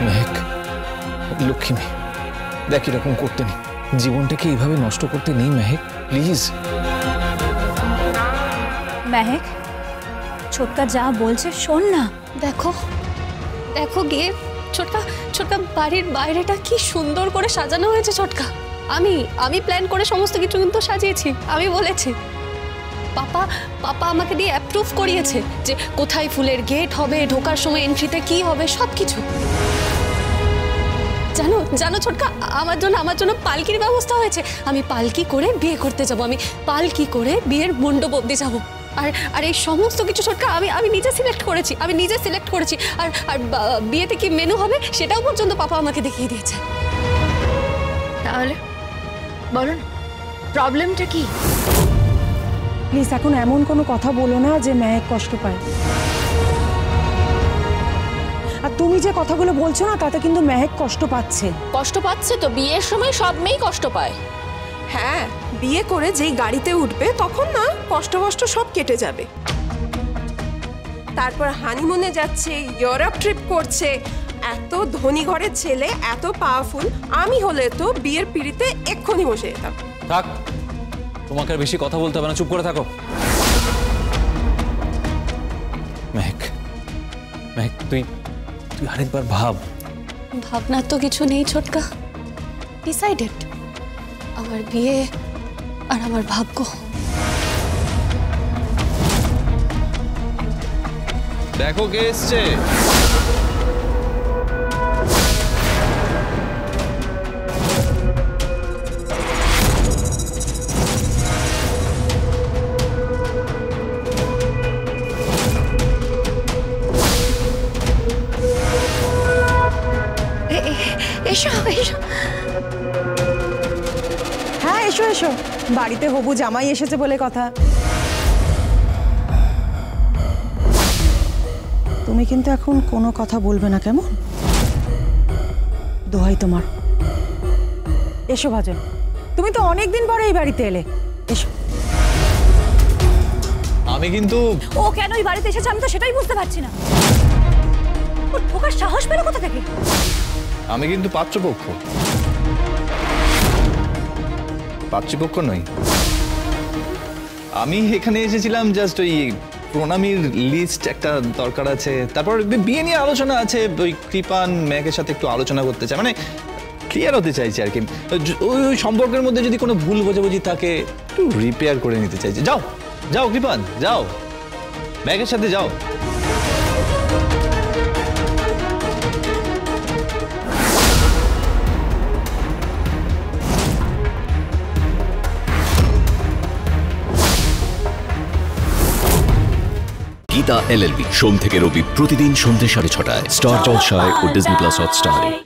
মেহেক, লক্ষ্মী মেয়ে, দেখ এরকম করতে নেই, জীবনটাকে এইভাবে নষ্ট করতে নেই মেহেক, প্লিজ। মেহেক, ছোটকা যা বলছে শোন না। দেখো দেখো গিয়ে ছোটকা, ছোটকা বাড়ির বাইরেটা কি সুন্দর করে সাজানো হয়েছে ছোটকা। আমি প্ল্যান করে সমস্ত কিছু কিন্তু সাজিয়েছি। আমি বলেছি, পাপা পাপা আমাকে দিয়ে অ্যাপ্রুভ করিয়েছে যে কোথায় ফুলের গেট হবে, ঢোকার সময় এন্ট্রিতে কি হবে, সব কিছু। জানো জানো ছোটকা, আমার জন্য পালকির ব্যবস্থা হয়েছে। আমি পালকি করে বিয়ে করতে যাব, আমি পালকি করে বিয়ের মণ্ডপ অবধি যাব। আর এই সমস্ত কিছু ছোটকা আমি নিজে সিলেক্ট করেছি। আর বিয়েতে কি মেনু হবে সেটাও পর্যন্ত পাপা আমাকে দেখিয়ে দিয়েছে। তাহলে বলো না, প্রবলেমটা কি? প্লিজ এখন এমন কোনো কথা বলো না যে মেহেক কষ্ট পায়। আর তুমি যে কথাগুলো বলছো না, তাতে কিন্তু মেহেক কষ্ট পাচ্ছে তো বিয়ের সময় সব মেয়েই কষ্ট পায়। হ্যাঁ, বিয়ে করে যেই গাড়িতে উঠবে তখন না কষ্ট সব কেটে যাবে। তারপর হানিমুনে যাচ্ছে, ইউরোপ ট্রিপ করছে। এত ধনী ঘরের ছেলে, এত পাওয়ারফুল, আমি হলে তো বিয়ের পিড়িতে এক্ষুনি বসে যেতাম। থাক, তোমাকে আর বেশি কথা বলতে হবে না, চুপ করে থাকো। মেহেক, মেহেক, তুই আরেকবার ভাব। ভাবনার তো কিছু নেই ছোটকা, ডিসাইডেড। আমার বিয়ে আর আমার ভাগ্য। দেখো কে এসছে। এসো এসো। হ্যাঁ এসো এসো, বাড়িতে হবু জামাই এসেছে বলে কথা। তুমি কিন্তু এখন কোনো কথা বলবে না, কেমন? দোহাই তোমার। এসো ভাজন, তুমি তো অনেকদিন পরে এই বাড়িতে এলে, এসো। আমি কিন্তু ও কেন এই বাড়িতে এসেছে আমি তো সেটাই বুঝতে পারছি না। ও ঢোকার সাহস পেল কোথা থেকে? আমি কিন্তু পাত্রপক্ষ নই। আমি এখানে এসেছিলাম জাস্ট ওই প্রণামীর লিস্ট একটা দরকার আছে, তারপর বিয়ে নিয়ে আলোচনা আছে, ওই কৃপান মেয়েকের সাথে একটু আলোচনা করতে চাই, মানে ক্লিয়ার হতে চাইছি আর কি। ওই সম্পর্কের মধ্যে যদি কোনো ভুল বোঝাবুঝি থাকে একটু রিপেয়ার করে নিতে চাইছি। যাও যাও কৃপান, যাও মেয়েকের সাথে যাও। গীতা LLB সোম থেকে রবি প্রতিদিন সন্ধ্যে 6:30টায় স্টার জলসায় ও ডিজনি প্লাস হটস্টারে।